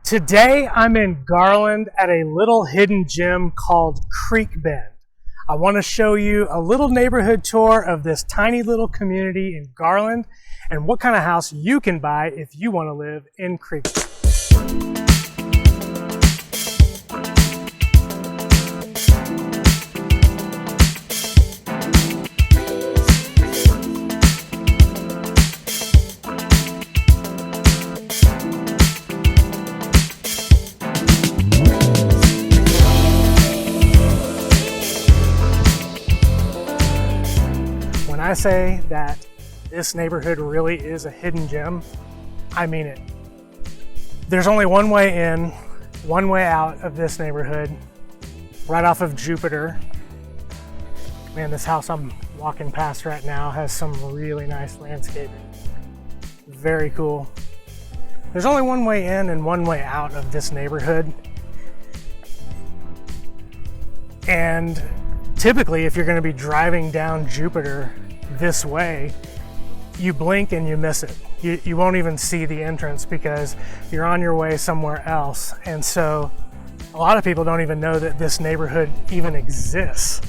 Today I'm in Garland at a little hidden gem called Creekbend. I want to show you a little neighborhood tour of this tiny little community in Garland and what kind of house you can buy if you want to live in Creekbend. When I say that this neighborhood really is a hidden gem, I mean it. There's only one way in, one way out of this neighborhood, right off of Jupiter. Man, this house I'm walking past right now has some really nice landscaping. Very cool. There's only one way in and one way out of this neighborhood. And typically, if you're going to be driving down Jupiter this way, you blink and you miss it. You won't even see the entrance because you're on your way somewhere else. And so a lot of people don't even know that this neighborhood even exists.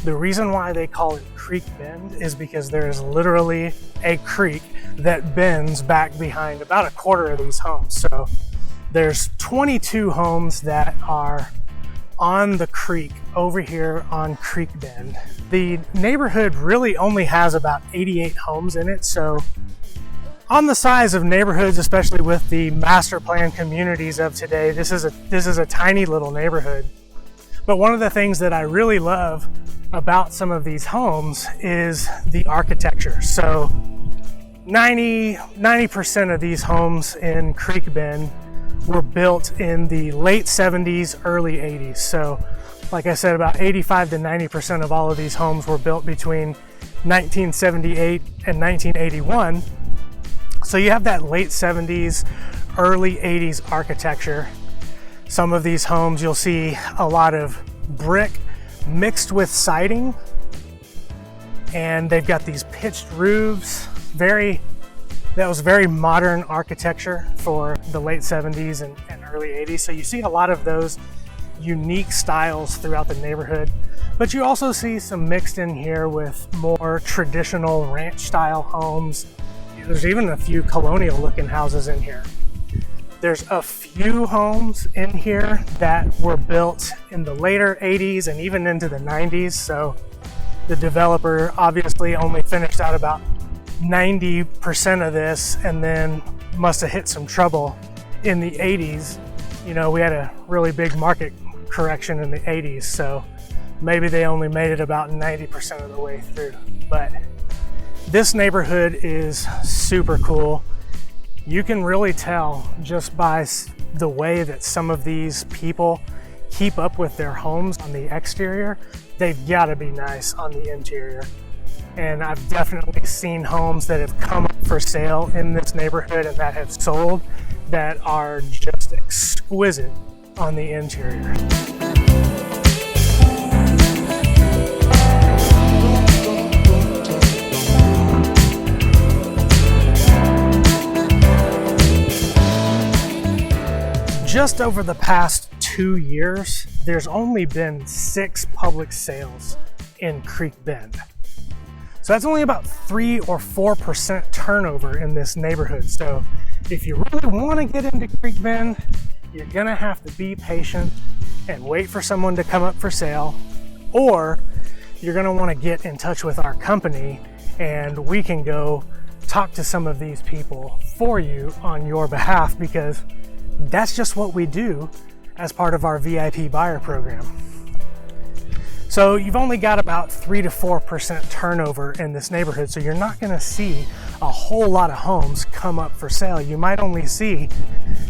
The reason why they call it Creekbend is because there is literally a creek that bends back behind about a quarter of these homes. So there's 22 homes that are on the creek over here on Creekbend. The neighborhood really only has about 88 homes in it, so on the size of neighborhoods, especially with the master plan communities of today, this is a tiny little neighborhood. But one of the things that I really love about some of these homes is the architecture. So 90% of these homes in Creekbend were built in the late 70s, early 80s. So like I said, about 85 to 90% of all of these homes were built between 1978 and 1981. So you have that late 70s, early 80s architecture. Some of these homes you'll see a lot of brick mixed with siding, and they've got these pitched roofs. That was very modern architecture for the late 70s and early 80s. So you see a lot of those unique styles throughout the neighborhood, but you also see some mixed in here with more traditional ranch style homes. There's even a few colonial looking houses in here. There's a few homes in here that were built in the later 80s and even into the 90s. So the developer obviously only finished out about 90% of this and then must have hit some trouble in the 80s. You know, we had a really big market correction in the 80s, so maybe they only made it about 90% of the way through. But this neighborhood is super cool. You can really tell just by the way that some of these people keep up with their homes on the exterior. They've got to be nice on the interior. And I've definitely seen homes that have come up for sale in this neighborhood and that have sold that are just exquisite on the interior. Just over the past 2 years, there's only been 6 public sales in Creekbend. So that's only about 3 or 4% turnover in this neighborhood. So if you really want to get into Creekbend, you're gonna have to be patient and wait for someone to come up for sale, or you're gonna want to get in touch with our company and we can go talk to some of these people for you on your behalf, because that's just what we do as part of our VIP buyer program. So you've only got about 3 to 4% turnover in this neighborhood, so you're not going to see a whole lot of homes come up for sale. You might only see,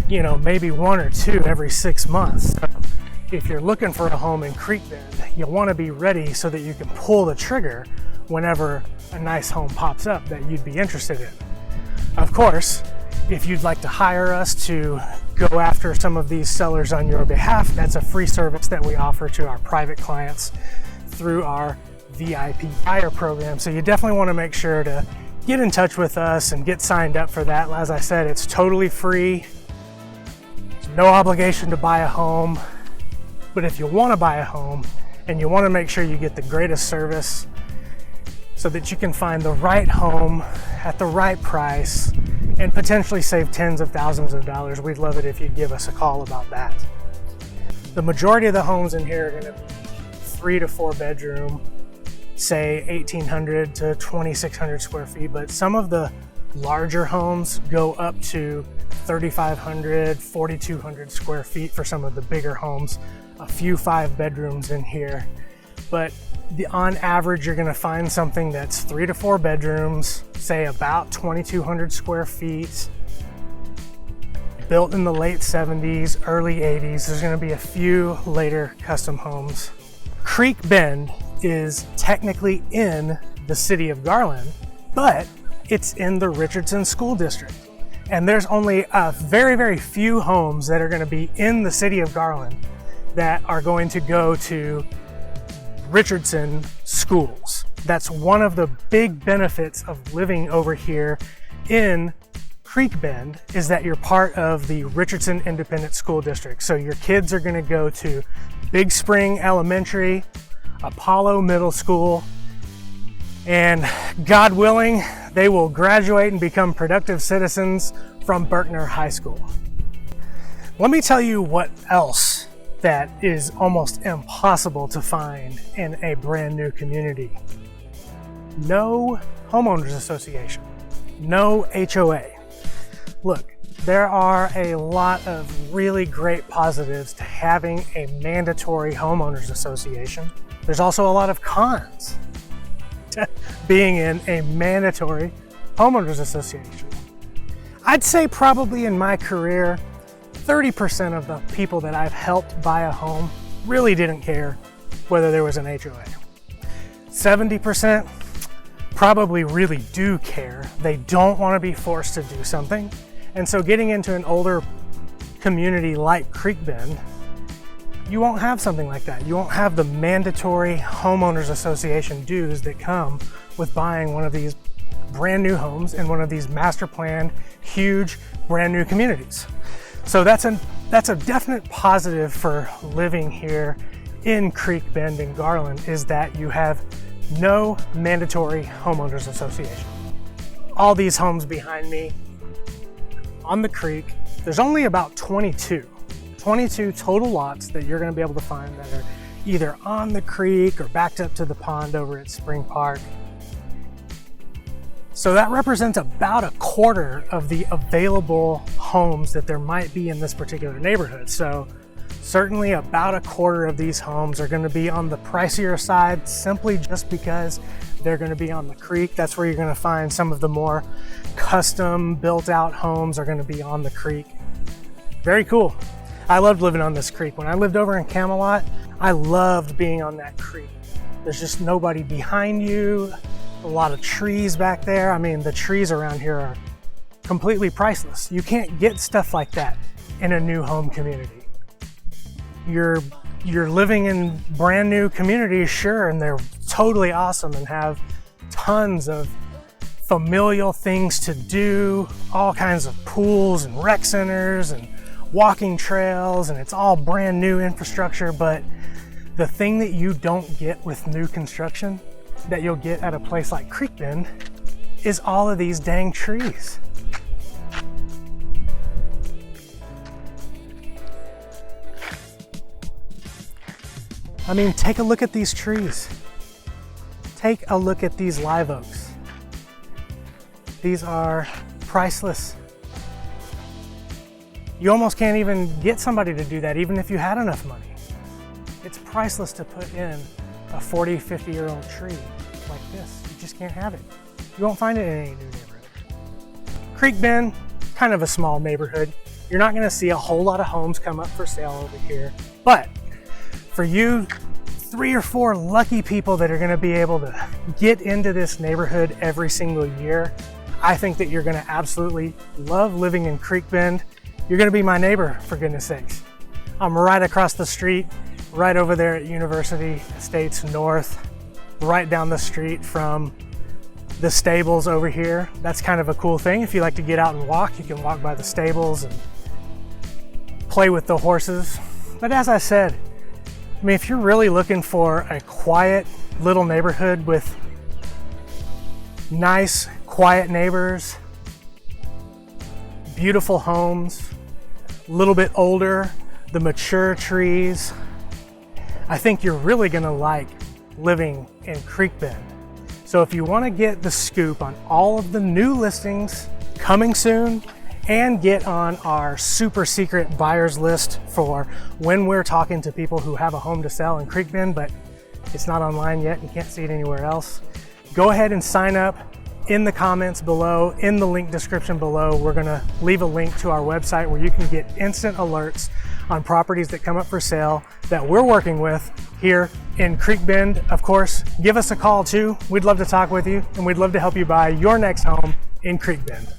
maybe 1 or 2 every 6 months. So if you're looking for a home in Creekbend, you want to be ready so that you can pull the trigger whenever a nice home pops up that you'd be interested in. Of course, if you'd like to hire us to go after some of these sellers on your behalf, that's a free service that we offer to our private clients through our VIP buyer program. So you definitely want to make sure to get in touch with us and get signed up for that. As I said, it's totally free. no obligation to buy a home. But if you want to buy a home and you want to make sure you get the greatest service so that you can find the right home at the right price and potentially save tens of thousands of dollars, we'd love it if you'd give us a call about that. The majority of the homes in here are going to be 3 to 4 bedroom, say 1,800 to 2,600 square feet, but some of the larger homes go up to 3,500, 4,200 square feet for some of the bigger homes, a few 5 bedrooms in here. But on average, you're gonna find something that's 3 to 4 bedrooms, say about 2,200 square feet, built in the late 70s, early 80s. There's gonna be a few later custom homes. Creekbend is technically in the City of Garland, but it's in the Richardson School District. And there's only a very, very few homes that are gonna be in the City of Garland that are going to go to Richardson schools. That's one of the big benefits of living over here in Creekbend, is that you're part of the Richardson Independent School District. So your kids are gonna go to Big Spring Elementary, Apollo Middle School, and God willing, they will graduate and become productive citizens from Berkner High School. Let me tell you what else that is almost impossible to find in a brand new community. No homeowners association, no HOA. Look, there are a lot of really great positives to having a mandatory homeowners association. There's also a lot of cons to being in a mandatory homeowners association. I'd say probably in my career, 30% of the people that I've helped buy a home really didn't care whether there was an HOA. 70% probably really do care. They don't want to be forced to do something. And so getting into an older community like Creekbend, you won't have something like that. You won't have the mandatory homeowners association dues that come with buying one of these brand new homes in one of these master planned, huge, brand new communities. So that's a definite positive for living here in Creekbend and Garland, is that you have no mandatory homeowners association. All these homes behind me on the creek, there's only about 22 total lots that you're going to be able to find that are either on the creek or backed up to the pond over at Spring Park. So that represents about a quarter of the available homes that there might be in this particular neighborhood. So certainly about a quarter of these homes are going to be on the pricier side, simply just because they're going to be on the creek. That's where you're going to find some of the more custom built out homes are going to be on the creek. Very cool. I loved living on this creek. When I lived over in Camelot, I loved being on that creek. There's just nobody behind you, a lot of trees back there. I mean, the trees around here are completely priceless. You can't get stuff like that in a new home community. You're living in brand new communities, sure, and they're totally awesome and have tons of familial things to do, all kinds of pools and rec centers and walking trails, and it's all brand new infrastructure. But the thing that you don't get with new construction that you'll get at a place like Creekbend is all of these dang trees. I mean, take a look at these trees. Take a look at these live oaks. These are priceless. You almost can't even get somebody to do that, even if you had enough money. It's priceless to put in a 40, 50-year-old tree like this. You just can't have it. You won't find it in any new neighborhood. Creekbend, kind of a small neighborhood. You're not gonna see a whole lot of homes come up for sale over here, but for you 3 or 4 lucky people that are gonna be able to get into this neighborhood every single year, I think that you're gonna absolutely love living in Creekbend. You're gonna be my neighbor, for goodness sakes. I'm right across the street, right over there at University Estates North, right down the street from the stables over here. That's kind of a cool thing. If you like to get out and walk, you can walk by the stables and play with the horses. But as I said, I mean, if you're really looking for a quiet little neighborhood with nice, quiet neighbors, beautiful homes, a little bit older, the mature trees, I think you're really gonna like living in Creekbend. So if you wanna get the scoop on all of the new listings coming soon and get on our super secret buyers list for when we're talking to people who have a home to sell in Creekbend, but it's not online yet, you can't see it anywhere else, go ahead and sign up in the comments below, in the link description below. We're gonna leave a link to our website where you can get instant alerts on properties that come up for sale that we're working with here in Creekbend. Of course, give us a call too. We'd love to talk with you and we'd love to help you buy your next home in Creekbend.